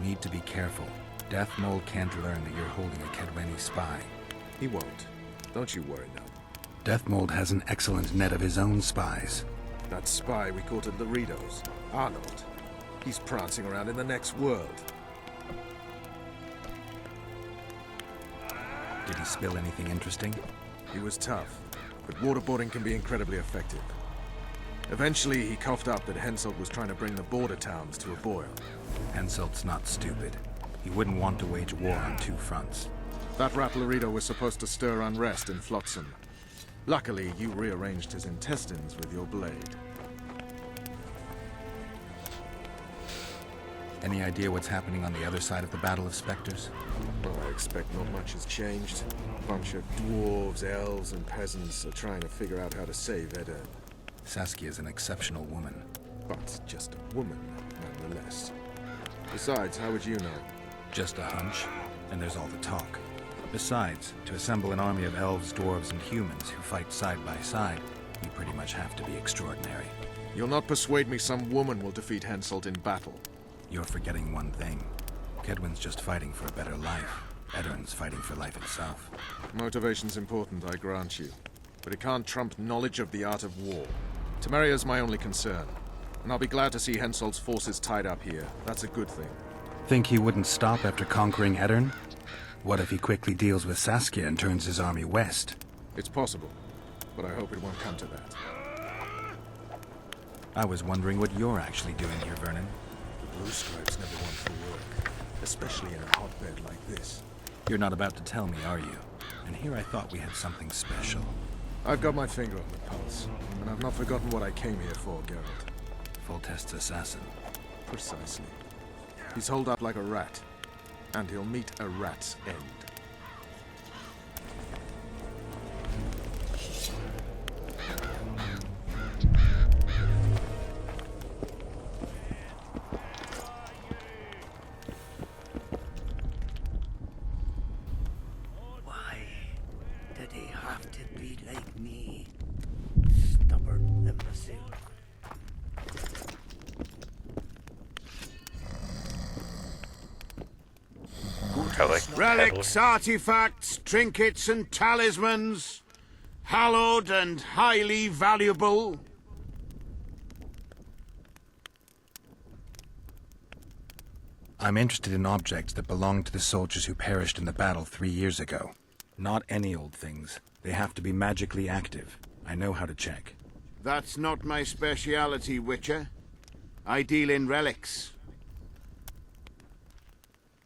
need to be careful. Deathmold can't learn that you're holding a Kaedweni spy. He won't. Don't you worry now. Deathmold has an excellent net of his own spies. That spy we caught at Laredo's, Arnold. He's prancing around in the next world. Did he spill anything interesting? He was tough, but waterboarding can be incredibly effective. Eventually, he coughed up that Henselt was trying to bring the border towns to a boil. Henselt's not stupid. He wouldn't want to wage war on two fronts. That rat Laredo was supposed to stir unrest in Flotsam. Luckily, you rearranged his intestines with your blade. Any idea what's happening on the other side of the Battle of Spectres? Well, I expect not much has changed. A bunch of dwarves, elves, and peasants are trying to figure out how to save Edirn. Saskia's an exceptional woman. But just a woman, nonetheless. Besides, how would you know? Just a hunch, and there's all the talk. Besides, to assemble an army of elves, dwarves, and humans who fight side by side, you pretty much have to be extraordinary. You'll not persuade me some woman will defeat Henselt in battle. You're forgetting one thing. Kaedwen's just fighting for a better life. Edirn's fighting for life itself. Motivation's important, I grant you. But it can't trump knowledge of the art of war. Temeria's my only concern. And I'll be glad to see Henselt's forces tied up here. That's a good thing. Think he wouldn't stop after conquering Edirn? What if he quickly deals with Saskia and turns his army west? It's possible, but I hope it won't come to that. I was wondering what you're actually doing here, Vernon. The Blue Stripes never won for work, especially in a hotbed like this. You're not about to tell me, are you? And here I thought we had something special. I've got my finger on the pulse, and I've not forgotten what I came here for, Geralt. Foltest's assassin. Precisely. He's holed up like a rat, and he'll meet a rat's end. Why did he have to be like me? Stubborn imbecile. Relics, artifacts, trinkets and talismans, hallowed and highly valuable. I'm interested in objects that belong to the soldiers who perished in the battle 3 years ago. Not any old things. They have to be magically active. I know how to check. That's not my speciality, Witcher. I deal in relics.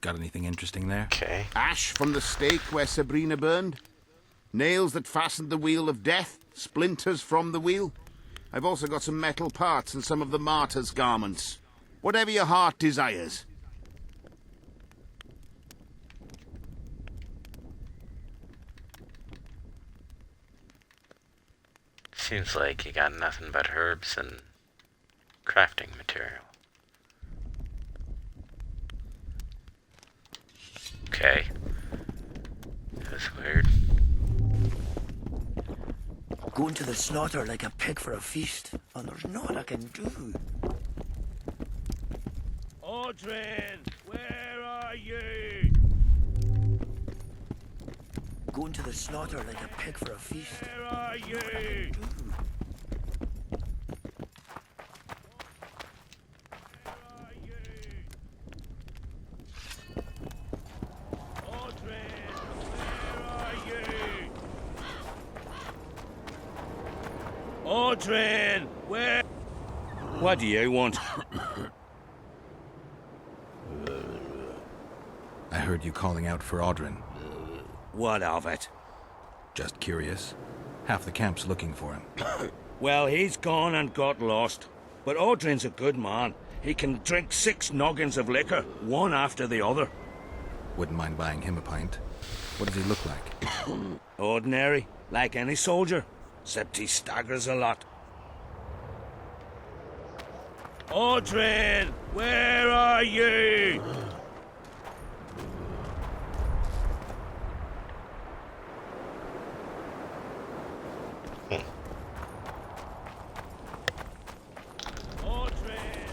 Got anything interesting there? Okay. Ash from the stake where Sabrina burned. Nails that fastened the wheel of death. Splinters from the wheel. I've also got some metal parts and some of the martyr's garments. Whatever your heart desires. Seems like you got nothing but herbs and crafting material. Okay. That's weird. Going to the slaughter like a pig for a feast, and there's naught I can do. Audrin, where are you? Going to the slaughter like a pig for a feast. Where are you? Audrin, where? What do you want? I heard you calling out for Audrin. What of it? Just curious. Half the camp's looking for him. Well, he's gone and got lost. But Audrin's a good man. He can drink 6 noggins of liquor, one after the other. Wouldn't mind buying him a pint. What does he look like? Ordinary, like any soldier, except he staggers a lot. Audrin, where are you? Audrin!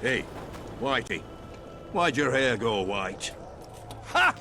Hey, Whitey. Why'd your hair go white? Ha!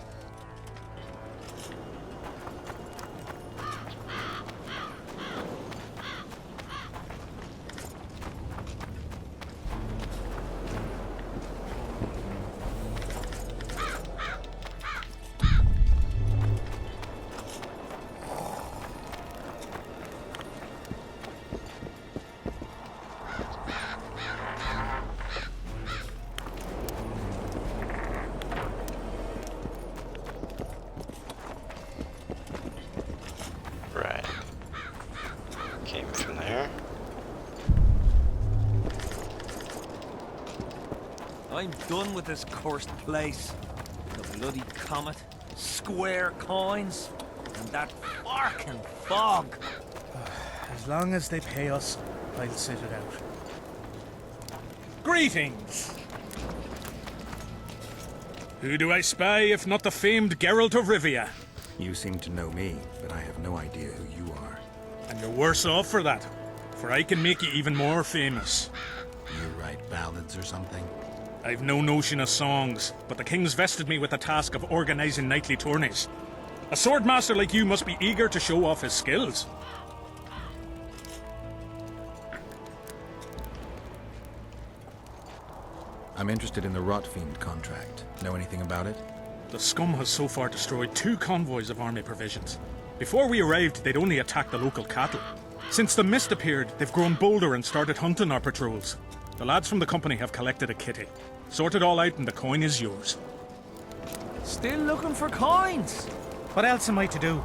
Right. Came from there. I'm done with this cursed place. The bloody comet, square coins, and that fucking fog. As long as they pay us, I'll sit it out. Greetings! Who do I spy if not the famed Geralt of Rivia? You seem to know me, but I have no idea who you are. And you're worse off for that, for I can make you even more famous. You write ballads or something? I've no notion of songs, but the king's vested me with the task of organizing knightly tourneys. A swordmaster like you must be eager to show off his skills. I'm interested in the Rotfiend contract. Know anything about it? The scum has so far destroyed 2 convoys of army provisions. Before we arrived, they'd only attacked the local cattle. Since the mist appeared, they've grown bolder and started hunting our patrols. The lads from the company have collected a kitty. Sort it all out and the coin is yours. Still looking for coins? What else am I to do?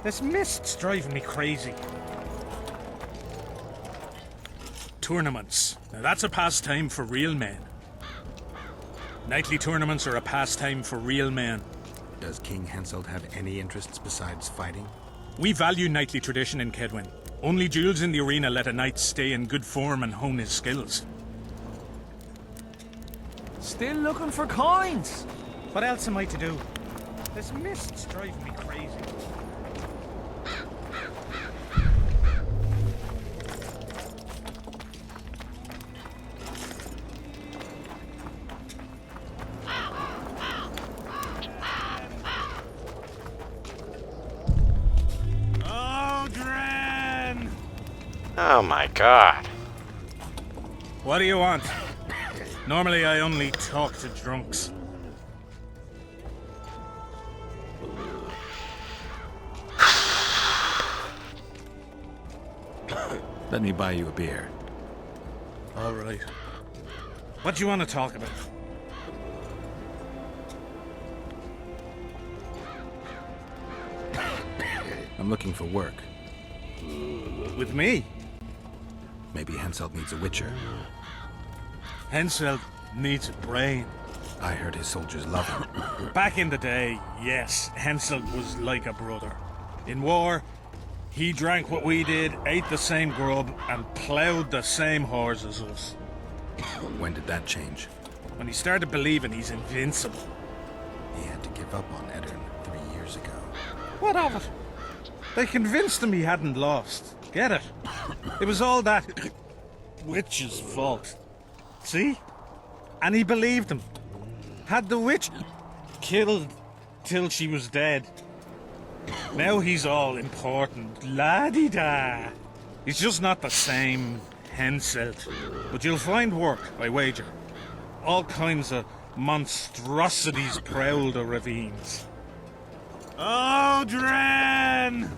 This mist's driving me crazy. Tournaments. Now that's a pastime for real men. Knightly tournaments are a pastime for real men. Does King Henselt have any interests besides fighting? We value knightly tradition in Kedwin. Only duels in the arena let a knight stay in good form and hone his skills. Still looking for coins? What else am I to do? This mist's driving me crazy. Oh my god. What do you want? Normally I only talk to drunks. Let me buy you a beer. All right. What do you want to talk about? I'm looking for work. With me? Maybe Henselt needs a witcher. Henselt needs a brain. I heard his soldiers love him. Back in the day, yes, Henselt was like a brother. In war, he drank what we did, ate the same grub, and ploughed the same horse as us. When did that change? When he started believing he's invincible. He had to give up on Eddern 3 years ago. What of it? They convinced him he hadn't lost. Get it? It was all that witch's fault. See? And he believed him. Had the witch killed till she was dead. Now he's all important. La-di-da. He's just not the same Henselt. But you'll find work, I wager. All kinds of monstrosities prowl the ravines. Odren!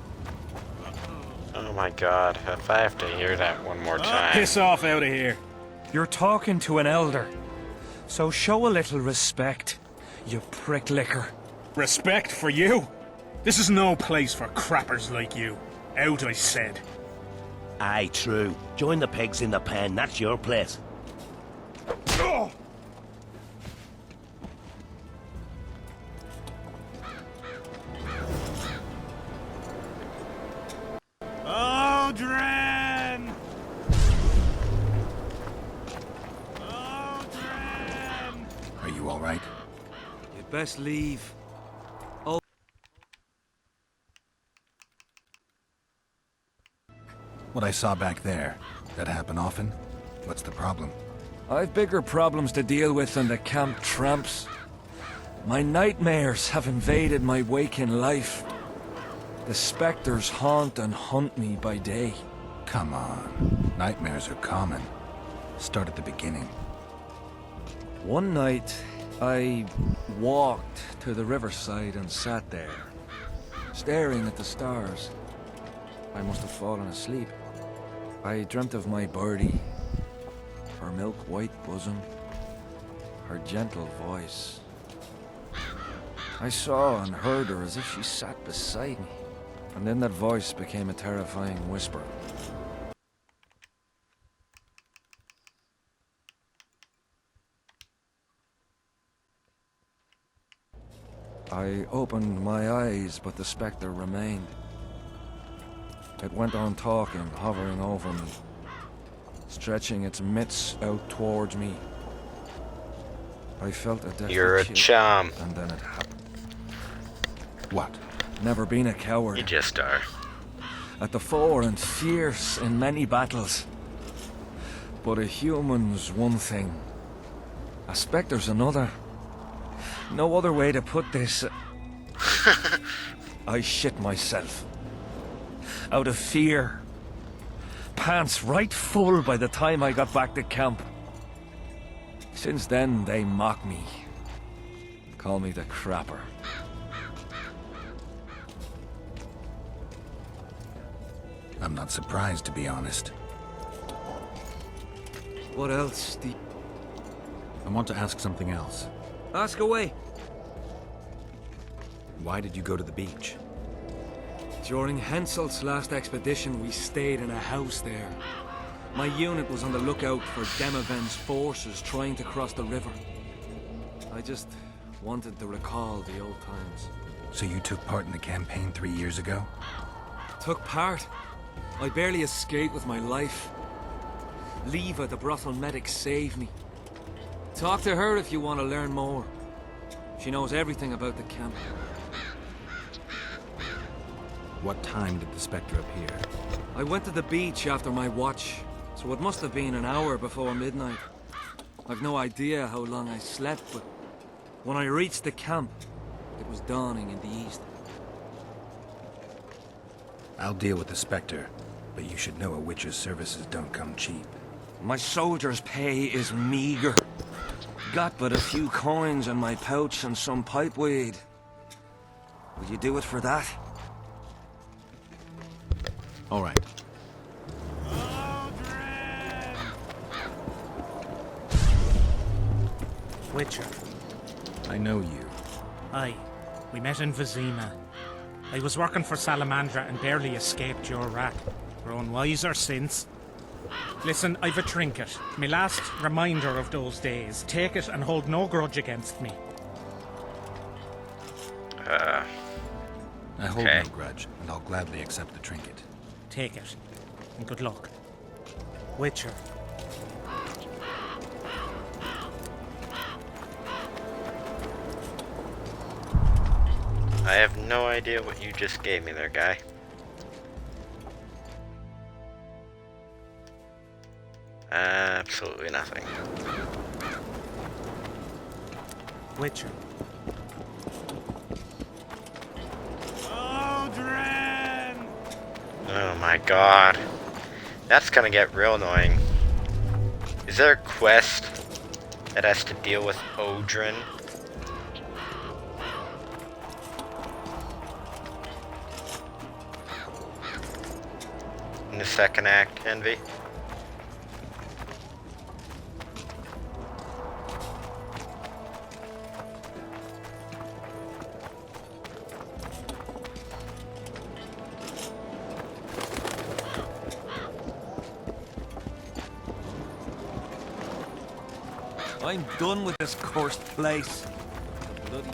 Oh my god, if I have to hear that one more time. Piss off out of here. You're talking to an elder, so show a little respect, you pricklicker. Respect for you? This is no place for crappers like you. Out, I said. Aye, true. Join the pigs in the pen, that's your place. Oh! Odren! Odren! Are you all right? You'd best leave. What I saw back there, that happen often? What's the problem? I've bigger problems to deal with than the camp tramps. My nightmares have invaded my waking life. The specters haunt and hunt me by day. Come on. Nightmares are common. Start at the beginning. One night, I walked to the riverside and sat there, staring at the stars. I must have fallen asleep. I dreamt of my birdie, her milk-white bosom, her gentle voice. I saw and heard her as if she sat beside me, and then that voice became a terrifying whisper. I opened my eyes, but the spectre remained. It went on talking, hovering over me, stretching its mitts out towards me. I felt a deathly You're a chill, chum. and then it happened. What? Never been a coward. You just are. At the fore and fierce in many battles. But a human's one thing. A spectre's another. No other way to put this. I shit myself. Out of fear. Pants right full by the time I got back to camp. Since then, they mock me. Call me the crapper. I'm not surprised, to be honest. What else? I want to ask something else. Ask away. Why did you go to the beach? During Henselt's last expedition, we stayed in a house there. My unit was on the lookout for Demoven's forces trying to cross the river. I just wanted to recall the old times. So you took part in the campaign 3 years ago? Took part? I barely escaped with my life. Leva, the brothel medic, saved me. Talk to her if you want to learn more. She knows everything about the camp. What time did the Spectre appear? I went to the beach after my watch, so it must have been an hour before midnight. I've no idea how long I slept, but when I reached the camp, it was dawning in the east. I'll deal with the Spectre, but you should know a witch's services don't come cheap. My soldier's pay is meager. Got but a few coins in my pouch and some pipe weed. Would you do it for that? All right. Witcher. I know you. Aye. We met in Vizima. I was working for Salamandra and barely escaped your wrath. Grown wiser since. Listen, I've a trinket. My last reminder of those days. Take it and hold no grudge against me. I hold Okay. no grudge, and I'll gladly accept the trinket. Take it. And good luck. Witcher. I have no idea what you just gave me there, guy. Absolutely nothing. Witcher. Oh my god. That's gonna get real annoying. Is there a quest that has to deal with Odrin? In the second act, Envy? I'm done with this cursed place. The bloody